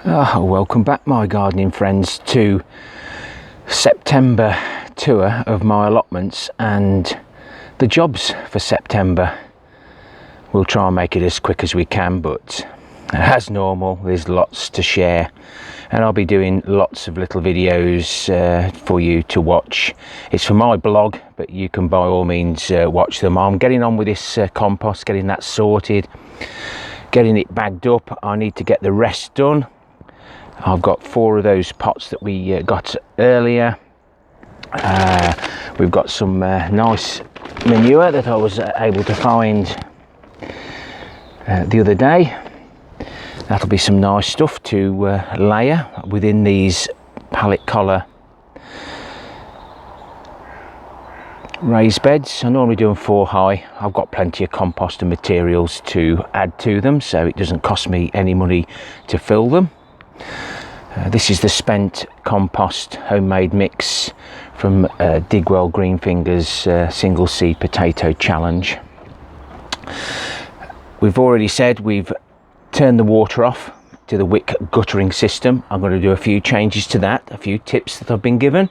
Welcome back, my gardening friends, to September tour of my allotments and the jobs for September. We'll try and make it as quick as we can, but as normal there's lots to share, and I'll be doing lots of little videos for you to watch. It's for my blog, but you can by all means watch them. I'm getting on with this compost, getting that sorted, getting it bagged up. I need to get the rest done. I've got 4 of those pots that we got earlier. We've got some nice manure that I was able to find the other day. That'll be some nice stuff to layer within these pallet collar raised beds. I normally do them 4 high. I've got plenty of compost and materials to add to them, so it doesn't cost me any money to fill them. This is the spent compost homemade mix from Digwell Greenfingers single seed potato challenge. We've already said we've turned the water off to the wick guttering system. I'm going to do a few changes to that, a few tips that I've been given.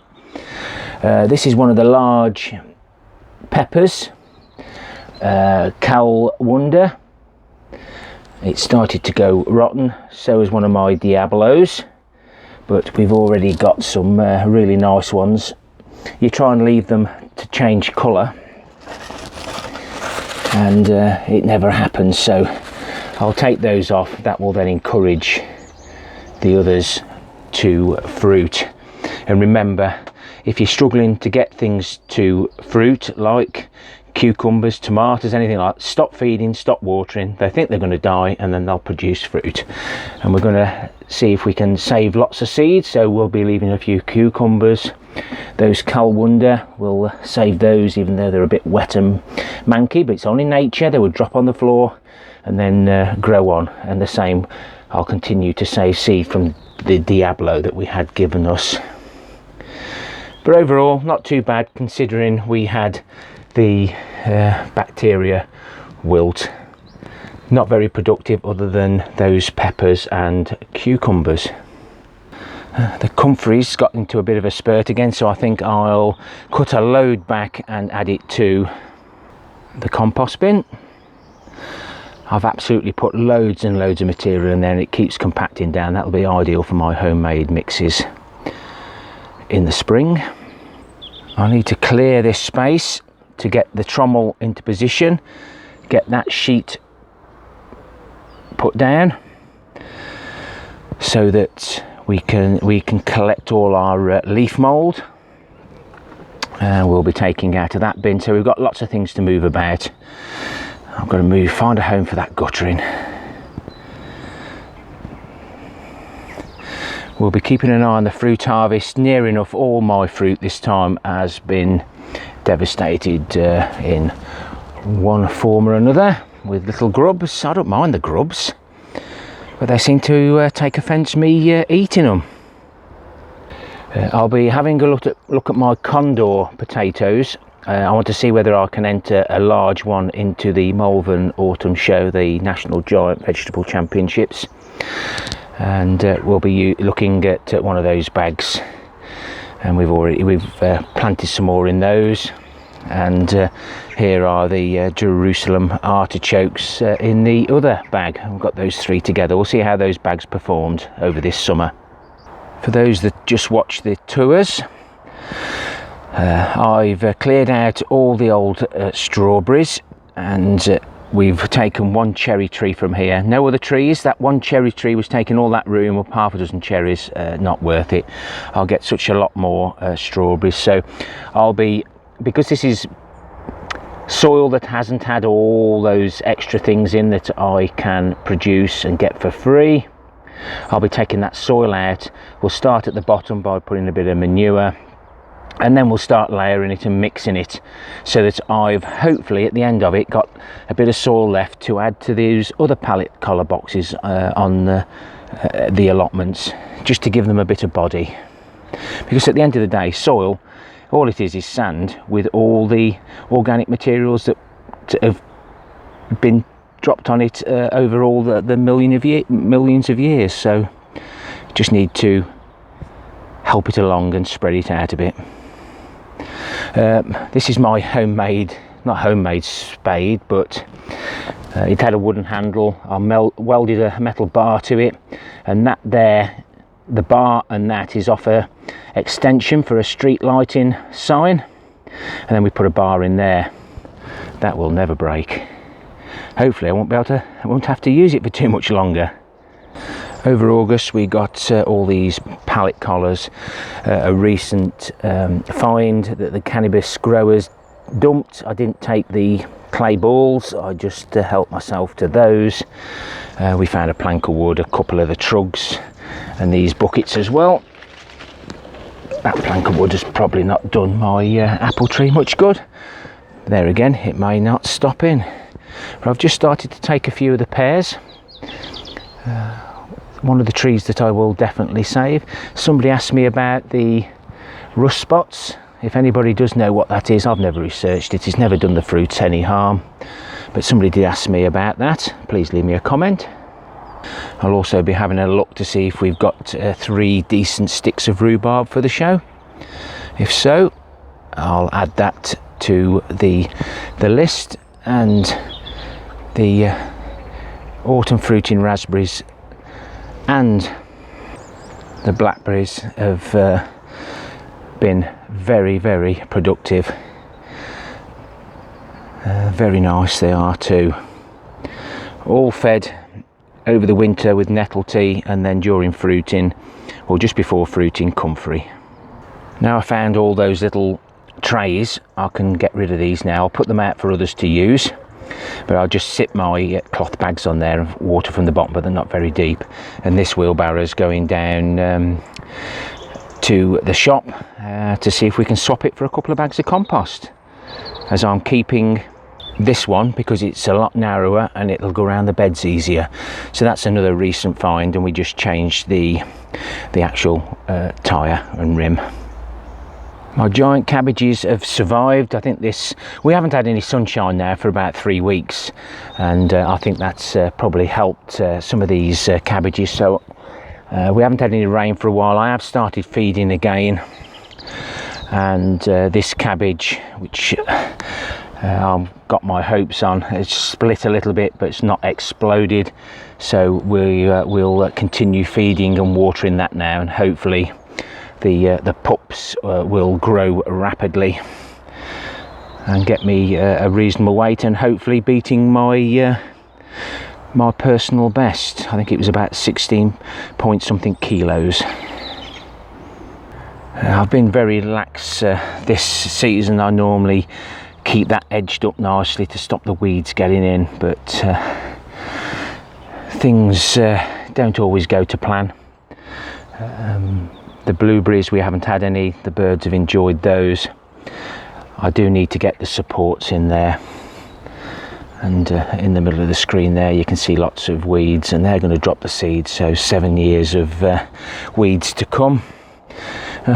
This is one of the large peppers, Cal Wonder. It started to go rotten, so is one of my Diablos, but we've already got some really nice ones. You try and leave them to change colour and it never happens, so I'll take those off. That will then encourage the others to fruit. And remember, if you're struggling to get things to fruit like cucumbers, tomatoes, anything like that, stop feeding, stop watering. They think they're going to die and then they'll produce fruit. And we're going to see if we can save lots of seeds, so we'll be leaving a few cucumbers. Those Cal Wonder, we'll save those even though they're a bit wet and manky, but it's only nature. They would drop on the floor and then grow on, and the same, I'll continue to save seed from the Diablo that we had given us. But overall, not too bad considering we had the bacteria wilt. Not very productive other than those peppers and cucumbers. The comfrey's got into a bit of a spurt again, so I think I'll cut a load back and add it to the compost bin. I've absolutely put loads and loads of material in there and it keeps compacting down. That'll be ideal for my homemade mixes in the spring. I need to clear this space to get the trommel into position, get that sheet put down so that we can collect all our leaf mould, and we'll be taking out of that bin. So we've got lots of things to move about. I've got to find a home for that guttering. We'll be keeping an eye on the fruit harvest. Near enough all my fruit this time has been devastated in one form or another with little grubs. I don't mind the grubs, but they seem to take offence me eating them. I'll be having a look at my condor potatoes. I want to see whether I can enter a large one into the Malvern Autumn Show, the National Giant Vegetable Championships, and we'll be looking at one of those bags. And we've planted some more in those, and here are the Jerusalem artichokes in the other bag. I've got those 3 together. We'll see how those bags performed over this summer. For those that just watch the tours, I've cleared out all the old strawberries, and we've taken 1 cherry tree from here. No other trees. That 1 cherry tree was taking all that room up, half a dozen cherries. Not worth it. I'll get such a lot more strawberries, so because this is soil that hasn't had all those extra things in that I can produce and get for free, I'll be taking that soil out. We'll start at the bottom by putting a bit of manure, and then we'll start layering it and mixing it, so that I've hopefully at the end of it got a bit of soil left to add to these other pallet collar boxes on the allotments, just to give them a bit of body. Because at the end of the day, soil, all it is sand with all the organic materials that have been dropped on it over all the millions of years. So Just need to help it along and spread it out a bit. This is my homemade, not homemade spade, but it had a wooden handle. I welded a metal bar to it, and that there, the bar and that is off a extension for a street lighting sign, and then we put a bar in there. That will never break. Hopefully I won't have to use it for too much longer. Over August we got all these pallet collars, a recent find that the cannabis growers dumped. I didn't take the clay balls, I just helped myself to those. We found a plank of wood, a couple of the trugs, and these buckets as well. That plank of wood has probably not done my apple tree much good. There again, it may not stop in. But I've just started to take a few of the pears. One of the trees that I will definitely save. Somebody asked me about the rust spots. If anybody does know what that is, I've never researched it. It's never done the fruits any harm. But somebody did ask me about that. Please leave me a comment. I'll also be having a look to see if we've got 3 decent sticks of rhubarb for the show. If so, I'll add that to the list. And the autumn fruiting raspberries and the blackberries have been very, very productive. Very nice they are too. All fed over the winter with nettle tea, and then during fruiting, or just before fruiting, comfrey. Now I found all those little trays, I can get rid of these now. I'll put them out for others to use, but I'll just sit my cloth bags on there and water from the bottom, but they're not very deep. And this wheelbarrow's going down to the shop to see if we can swap it for a couple of bags of compost, as I'm keeping this one because it's a lot narrower and it'll go around the beds easier. So that's another recent find, and we just changed the actual tyre and rim. My giant cabbages have survived. I think we haven't had any sunshine now for about 3 weeks, and I think that's probably helped some of these cabbages. So we haven't had any rain for a while. I have started feeding again, and this cabbage, which I've got my hopes on, it's split a little bit but it's not exploded, so we'll continue feeding and watering that now, and hopefully the pups will grow rapidly and get me a reasonable weight, and hopefully beating my my personal best. I think it was about 16 point something kilos. I've been very lax this season. I normally keep that edged up nicely to stop the weeds getting in, but things don't always go to plan. The blueberries, we haven't had any. The birds have enjoyed those. I do need to get the supports in there, and in the middle of the screen there you can see lots of weeds, and they're going to drop the seeds, so 7 years of weeds to come.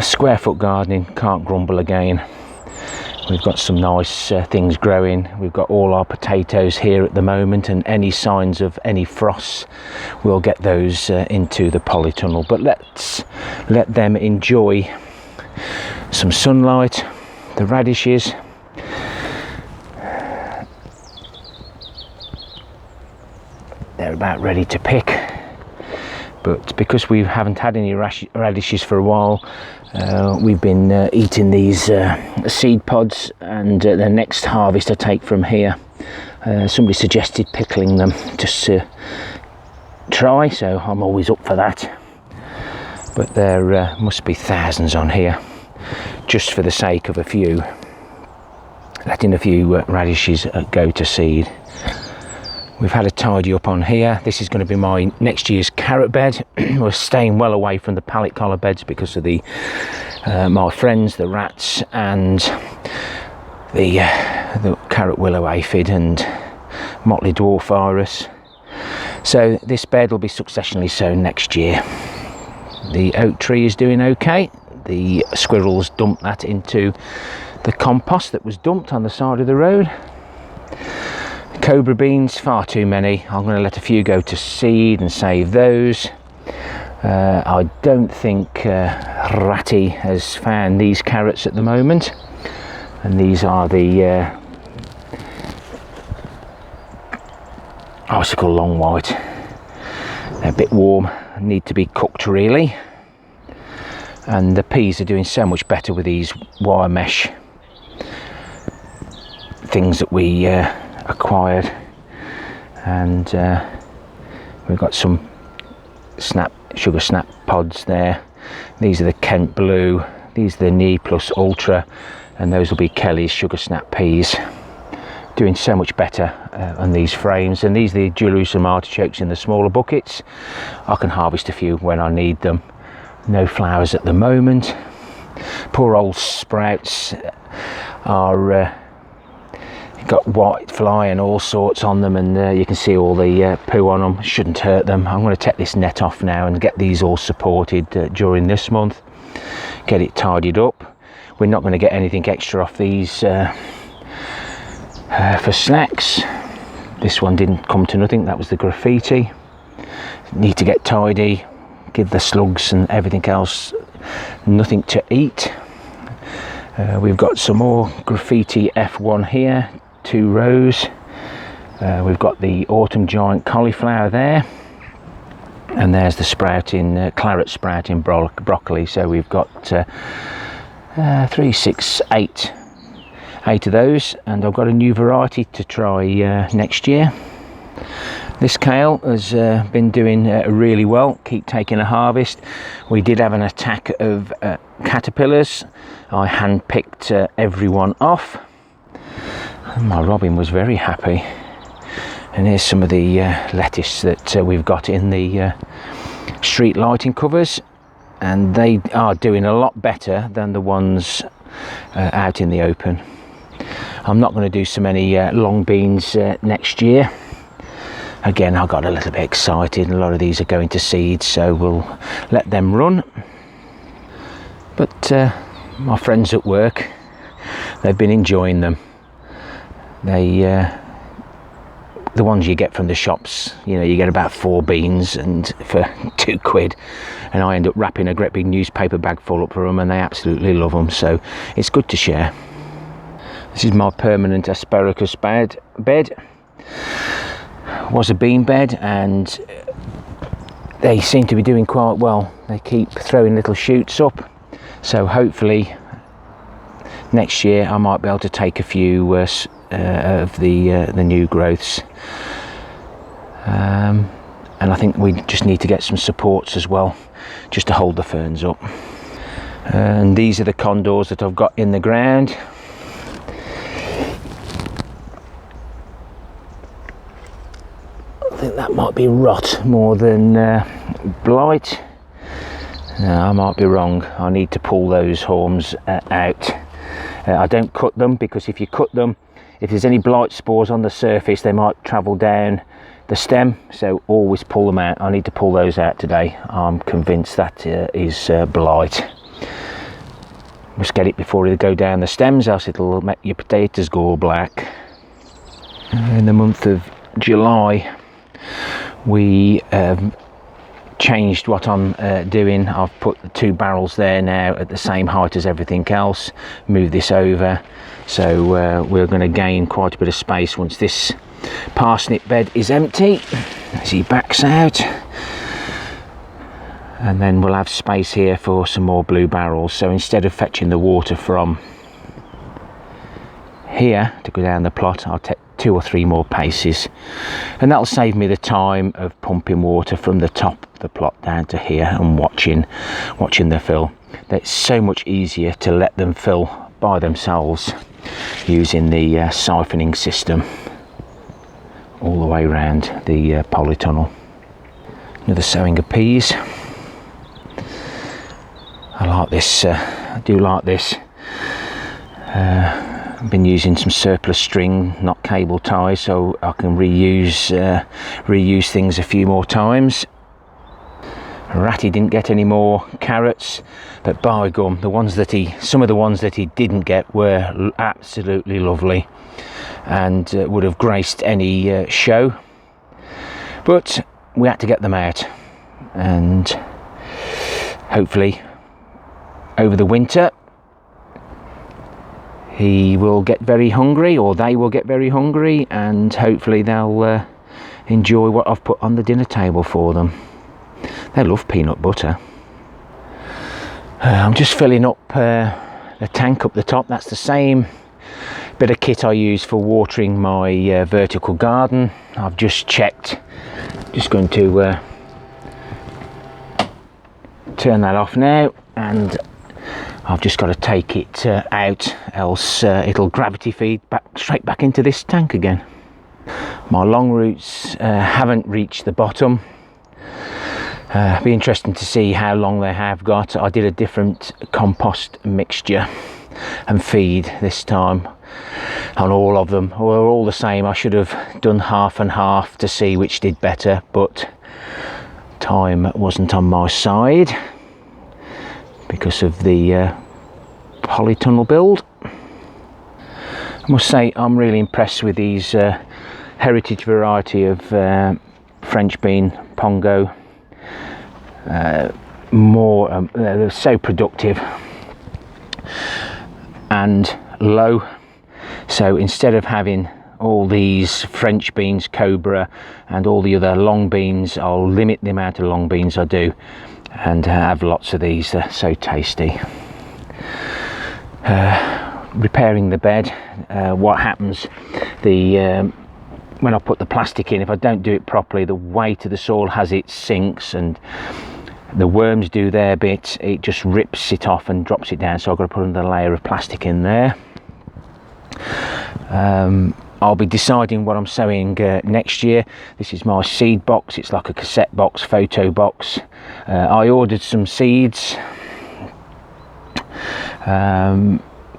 Square foot gardening, can't grumble again. We've got some nice things growing. We've got all our potatoes here at the moment, and any signs of any frosts, we'll get those into the polytunnel. But let's let them enjoy some sunlight. The radishes, they're about ready to pick, but because we haven't had any radishes for a while, we've been eating these seed pods, and the next harvest I take from here. Somebody suggested pickling them just to try, so I'm always up for that. But there must be thousands on here, just for the sake of a few, letting a few radishes go to seed. We've had a tidy up on here. This is going to be my next year's carrot bed. We're staying well away from the pallet collar beds because of the my friends, the rats, and the carrot willow aphid and motley dwarf virus. So this bed will be successionally sown next year. The oak tree is doing okay. The squirrels dumped that into the compost that was dumped on the side of the road. Cobra beans, far too many. I'm going to let a few go to seed and save those. I don't think Ratty has found these carrots at the moment, and these are the icicle long white. They're a bit warm, need to be cooked really, and the peas are doing so much better with these wire mesh things that we acquired. And we've got some sugar snap pods there. These are the Kent Blue, these are the Knee Plus Ultra, and those will be Kelly's sugar snap peas. Doing so much better on these frames. And these are the Jerusalem artichokes in the smaller buckets. I can harvest a few when I need them. No flowers at the moment. Poor old sprouts are got white fly and all sorts on them, and you can see all the poo on them. Shouldn't hurt them. I'm going to take this net off now and get these all supported during this month, get it tidied up. We're not going to get anything extra off these for snacks. This one didn't come to nothing, that was the graffiti. Need to get tidy, give the slugs and everything else nothing to eat. We've got some more graffiti F1 here, 2 rows. We've got the autumn giant cauliflower there, and there's the sprouting claret sprouting broccoli. So we've got 3, 6, 8 of those, and I've got a new variety to try next year. This kale has been doing really well, keep taking a harvest. We did have an attack of caterpillars. I hand-picked everyone off, and my robin was very happy. And here's some of the lettuce that we've got in the street lighting covers, and they are doing a lot better than the ones out in the open. I'm not going to do so many long beans next year. Again, I got a little bit excited. A lot of these are going to seed, so we'll let them run. But my friends at work, they've been enjoying them. The ones you get from the shops, you know, you get about 4 beans and for £2, and I end up wrapping a great big newspaper bag full up for them, and they absolutely love them. So it's good to share. This is my permanent asparagus bed. Was a bean bed, and they seem to be doing quite well. They keep throwing little shoots up, so hopefully next year I might be able to take a few of the new growths, and I think we just need to get some supports as well, just to hold the ferns up. And these are the condors that I've got in the ground. I think that might be rot more than blight. No, I might be wrong. I need to pull those haulms out. I don't cut them, because if you cut them, if there's any blight spores on the surface, they might travel down the stem, so always pull them out. I need to pull those out today. I'm convinced that is blight. Must get it before they go down the stems, else it'll make your potatoes go all black. In the month of July, we changed what I'm doing. I've put the 2 barrels there now at the same height as everything else, move this over, so we're going to gain quite a bit of space once this parsnip bed is empty, as he backs out, and then we'll have space here for some more blue barrels. So instead of fetching the water from here to go down the plot, I'll take 2 or 3 more paces, and that'll save me the time of pumping water from the top of the plot down to here and watching the fill. It's so much easier to let them fill by themselves using the siphoning system all the way around the polytunnel. Another sowing of peas. I like this, I do like this. I've been using some surplus string, not cable ties, so I can reuse things a few more times. Ratty didn't get any more carrots, but by gum, some of the ones that he didn't get were absolutely lovely, and would have graced any show. But we had to get them out, and hopefully over the winter he will get very hungry, or they will get very hungry, and hopefully they'll enjoy what I've put on the dinner table for them. They love peanut butter. I'm just filling up a tank up the top. That's the same bit of kit I use for watering my vertical garden. I've just checked. Just going to turn that off now, and I've just got to take it out, else it'll gravity feed straight back into this tank again. My long roots haven't reached the bottom. Be interesting to see how long they have got. I did a different compost mixture and feed this time on all of them. They were all the same. I should have done half and half to see which did better, but time wasn't on my side because of the polytunnel build. I must say I'm really impressed with these heritage variety of French bean pongo. They're so productive and low, so instead of having all these French beans, Cobra, and all the other long beans, I'll limit the amount of long beans I do and have lots of these. They're so tasty. Repairing the bed, what happens, when I put the plastic in, if I don't do it properly, the weight of the soil as it sinks and the worms do their bit, it just rips it off and drops it down, so I've got to put another layer of plastic in there. I'll be deciding what I'm sowing next year. This is my seed box. It's like a cassette box, photo box. I ordered some seeds.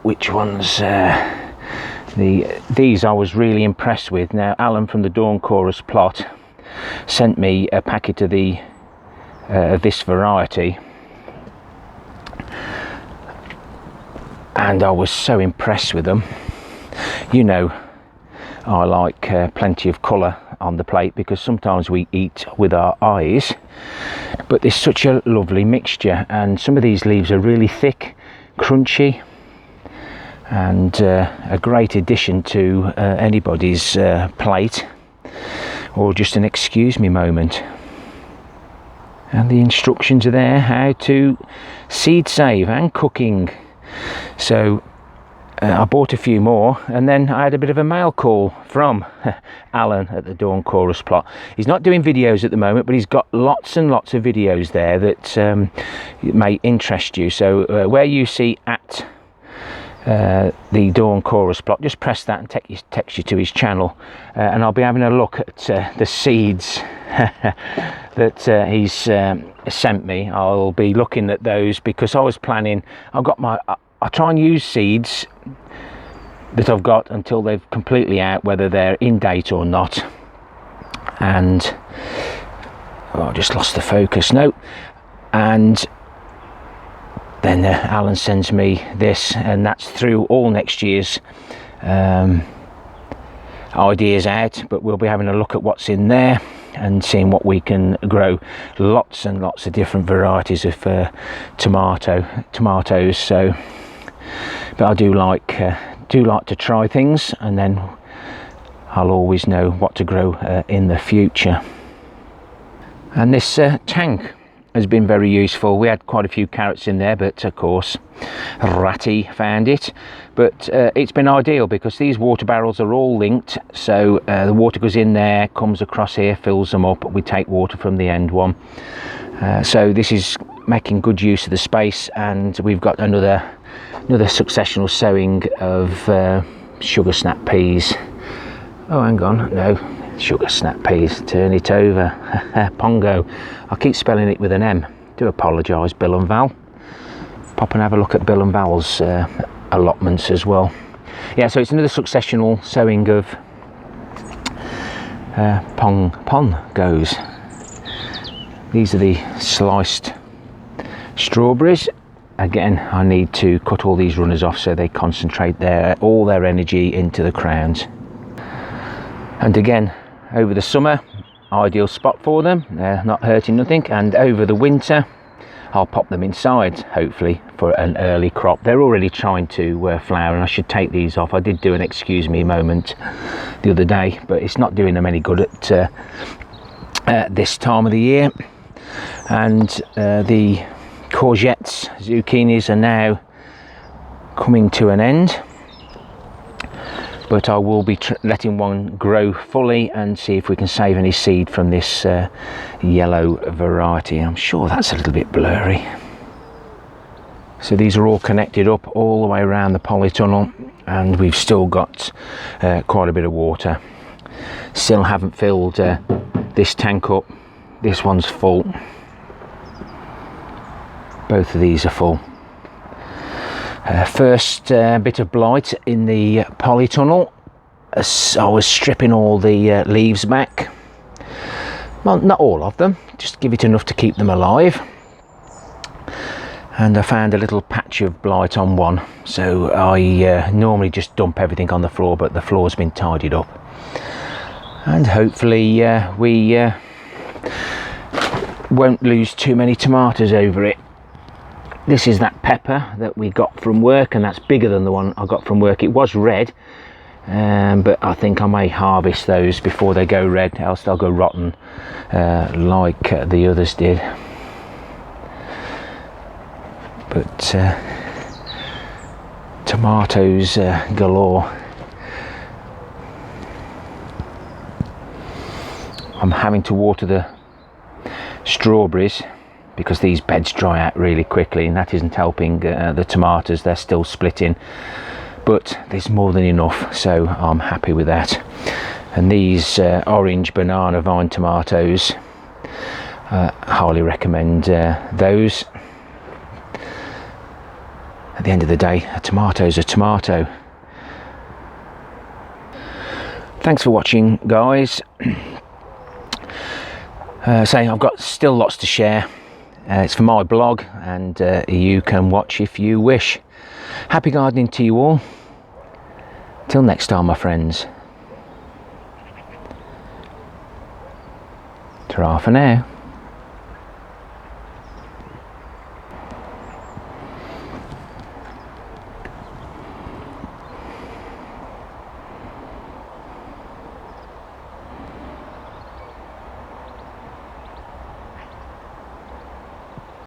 Which ones? These I was really impressed with. Now, Alan from the Dawn Chorus Plot sent me a packet of this variety, and I was so impressed with them. You know, I like plenty of colour on the plate because sometimes we eat with our eyes, but there's such a lovely mixture, and some of these leaves are really thick, crunchy, and a great addition to anybody's plate, or just an excuse me moment. And the instructions are there how to seed save and cooking. So I bought a few more, and then I had a bit of a mail call from Alan at the Dawn Chorus Plot. He's not doing videos at the moment, but he's got lots and lots of videos there that may interest you. So where you see at the Dawn Chorus Plot, just press that and takes you to his channel, and I'll be having a look at the seeds that he's sent me. I'll be looking at those because I was planning, I try and use seeds that I've got until they've completely out, whether they're in date or not. And I just lost the focus. No. And then Alan sends me this, and that's through all next year's ideas out, but we'll be having a look at what's in there and seeing what we can grow. Lots and lots of different varieties of tomatoes. So, but I do like to try things, and then I'll always know what to grow in the future. And this tank has been very useful. We had quite a few carrots in there, but of course Ratty found it. But it's been ideal because these water barrels are all linked, so the water goes in there, comes across here, fills them up. We take water from the end one, so this is making good use of the space. And we've got another successional sowing of sugar snap peas. Oh, hang on, no, sugar snap peas, turn it over. Pongo, I keep spelling it with an M, do apologise, Bill and Val. Pop and have a look at Bill and Val's allotments as well. Yeah, so it's another successional sowing of pongos. These are the sliced strawberries. Again, I need to cut all these runners off so they concentrate all their energy into the crowns. And again, over the summer, ideal spot for them. They're not hurting nothing. And over the winter, I'll pop them inside, hopefully, for an early crop. They're already trying to flower, and I should take these off. I did do an excuse me moment the other day, but it's not doing them any good at this time of the year. And the courgettes, zucchinis, are now coming to an end, but I will be letting one grow fully and see if we can save any seed from this yellow variety. I'm sure that's a little bit blurry. So these are all connected up all the way around the polytunnel, and we've still got quite a bit of water. Still haven't filled this tank up. This one's full. Both of these are full. First bit of blight in the polytunnel. I was stripping all the leaves back. Well, not all of them, just give it enough to keep them alive. And I found a little patch of blight on one, so I normally just dump everything on the floor, but the floor's been tidied up. And hopefully we won't lose too many tomatoes over it. This is that pepper that we got from work, and that's bigger than the one I got from work. It was red, but I think I may harvest those before they go red, else they'll go rotten like the others did. But tomatoes galore. I'm having to water the strawberries because these beds dry out really quickly, and that isn't helping the tomatoes. They're still splitting, but there's more than enough, so I'm happy with that. And these orange banana vine tomatoes, highly recommend those. At the end of the day, a tomato's a tomato. Thanks for watching, guys. Saying I've got still lots to share. It's for my blog, and you can watch if you wish. Happy gardening to you all. Till next time, my friends. Ta-ra for now.